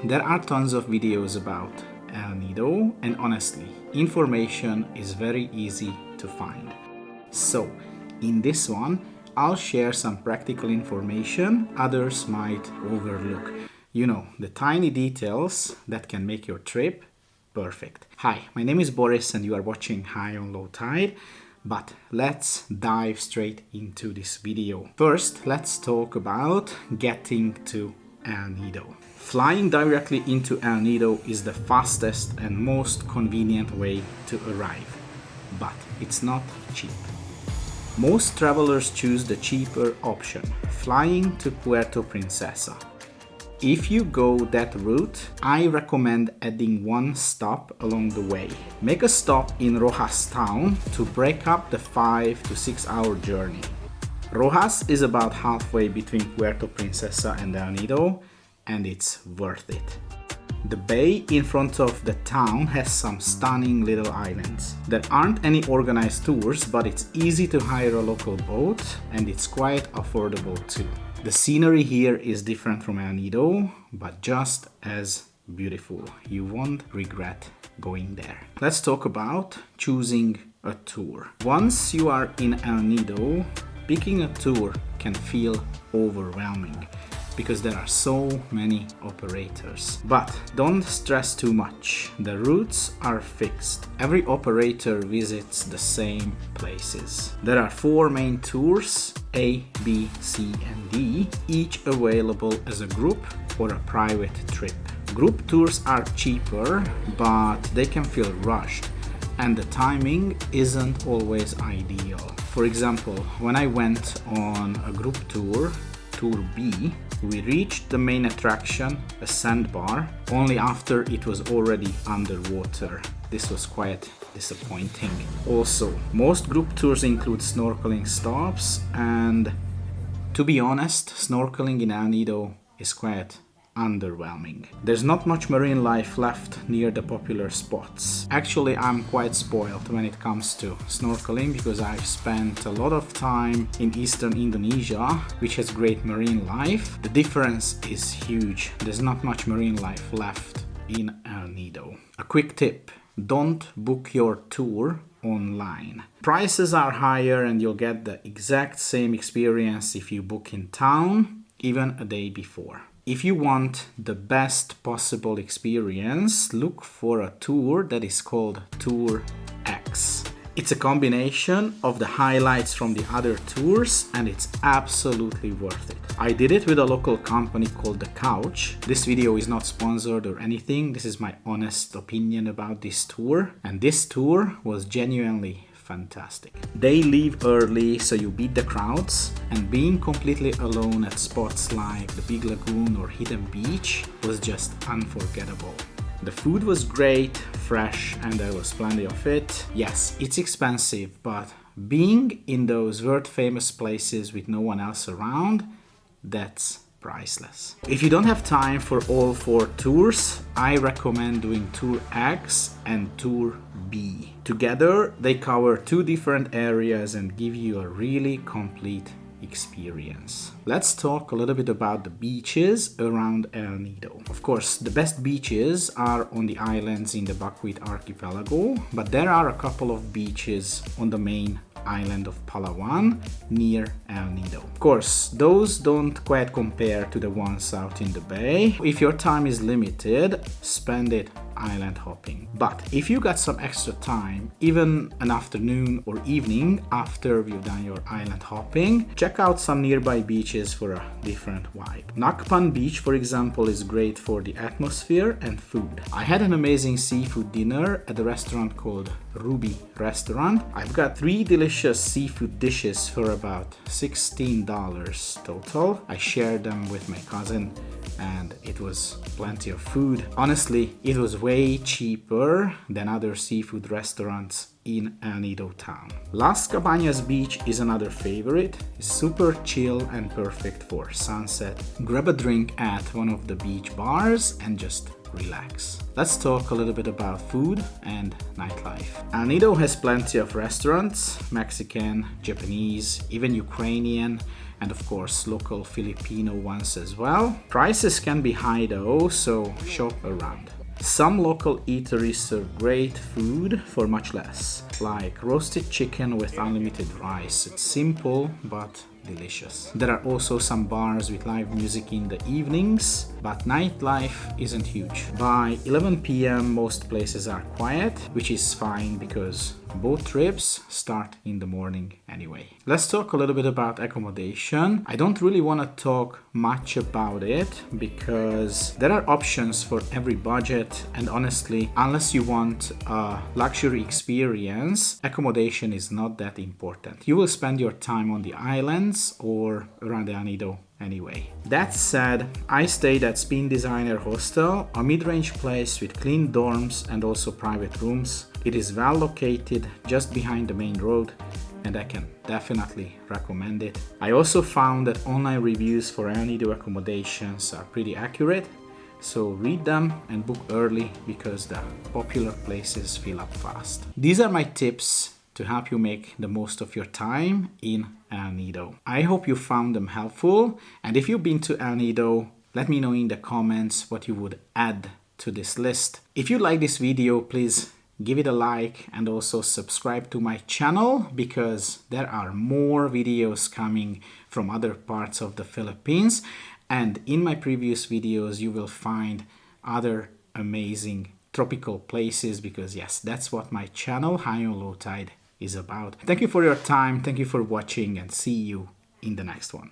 There are tons of videos about El Nido, and honestly, information is very easy to find. So, in this one, I'll share some practical information others might overlook. You know, the tiny details that can make your trip perfect. Hi, my name is Boris and you are watching High on Low Tide. But let's dive straight into this video. First, let's talk about getting to El Nido. Flying directly into El Nido is the fastest and most convenient way to arrive, but it's not cheap. Most travelers choose the cheaper option, flying to Puerto Princesa. If you go that route, I recommend adding one stop along the way. Make a stop in Roxas town to break up the 5 to 6 hour journey. Roxas is about halfway between Puerto Princesa and El Nido, and it's worth it. The bay in front of the town has some stunning little islands. There aren't any organized tours, but it's easy to hire a local boat and it's quite affordable too. The scenery here is different from El Nido, but just as beautiful. You won't regret going there. Let's talk about choosing a tour. Once you are in El Nido, picking a tour can feel overwhelming because there are so many operators. But don't stress too much. The routes are fixed. Every operator visits the same places. There are 4 main tours, A, B, C, and D, each available as a group or a private trip. Group tours are cheaper, but they can feel rushed, and the timing isn't always ideal. For example, when I went on a group tour, Tour B, we reached the main attraction, a sandbar, only after it was already underwater. This was quite disappointing. Also, most group tours include snorkeling stops, and to be honest, snorkeling in El Nido is quite underwhelming. There's not much marine life left near the popular spots. Actually, I'm quite spoiled when it comes to snorkeling because I've spent a lot of time in eastern Indonesia, which has great marine life. The difference is huge. There's not much marine life left in El Nido. A quick tip: don't book your tour online. Prices are higher and you'll get the exact same experience if you book in town, even a day before. If you want the best possible experience, look for a tour that is called Tour X. It's a combination of the highlights from the other tours and it's absolutely worth it. I did it with a local company called The Couch. This video is not sponsored or anything. This is my honest opinion about this tour. And this tour was genuinely fantastic. They leave early so you beat the crowds, and being completely alone at spots like the Big Lagoon or Hidden Beach was just unforgettable. The food was great, fresh, and there was plenty of it. Yes, it's expensive, but being in those world famous places with no one else around, that's priceless. If you don't have time for all 4 tours, I recommend doing Tour X and Tour B. Together, they cover 2 different areas and give you a really complete experience. Let's talk a little bit about the beaches around El Nido. Of course, the best beaches are on the islands in the Buckwheat Archipelago, but there are a couple of beaches on the main island of Palawan near El Nido. Of course, those don't quite compare to the ones out in the bay. If your time is limited, spend it island hopping. But if you got some extra time, even an afternoon or evening after you've done your island hopping, check out some nearby beaches for a different vibe. Nakpan Beach, for example, is great for the atmosphere and food. I had an amazing seafood dinner at a restaurant called Ruby Restaurant. I've got 3 delicious seafood dishes for about $16 total. I shared them with my cousin and it was plenty of food. Honestly, it was way cheaper than other seafood restaurants in El Nido town. Las Cabañas Beach is another favorite. It's super chill and perfect for sunset. Grab a drink at one of the beach bars and just relax. Let's talk a little bit about food and nightlife. El Nido has plenty of restaurants, Mexican, Japanese, even Ukrainian, and of course local Filipino ones as well. Prices can be high though, so shop around. Some local eateries serve great food for much less, like roasted chicken with unlimited rice. It's simple but delicious. There are also some bars with live music in the evenings, but nightlife isn't huge. By 11 p.m. most places are quiet, which is fine because both trips start in the morning anyway. Let's talk a little bit about accommodation. I don't really want to talk much about it because there are options for every budget, and honestly, unless you want a luxury experience, accommodation is not that important. You will spend your time on the islands or around the Nido anyway. That said, I stayed at Spin Designer Hostel, a mid-range place with clean dorms and also private rooms. It is well located just behind the main road, and I can definitely recommend it. I also found that online reviews for El Nido accommodations are pretty accurate, so read them and book early because the popular places fill up fast. These are my tips to help you make the most of your time in El Nido. I hope you found them helpful, and if you've been to El Nido, let me know in the comments what you would add to this list. If you like this video, please give it a like and also subscribe to my channel because there are more videos coming from other parts of the Philippines, and in my previous videos you will find other amazing tropical places because yes, that's what my channel High on Low Tide is about. Thank you for your time, thank you for watching, and see you in the next one.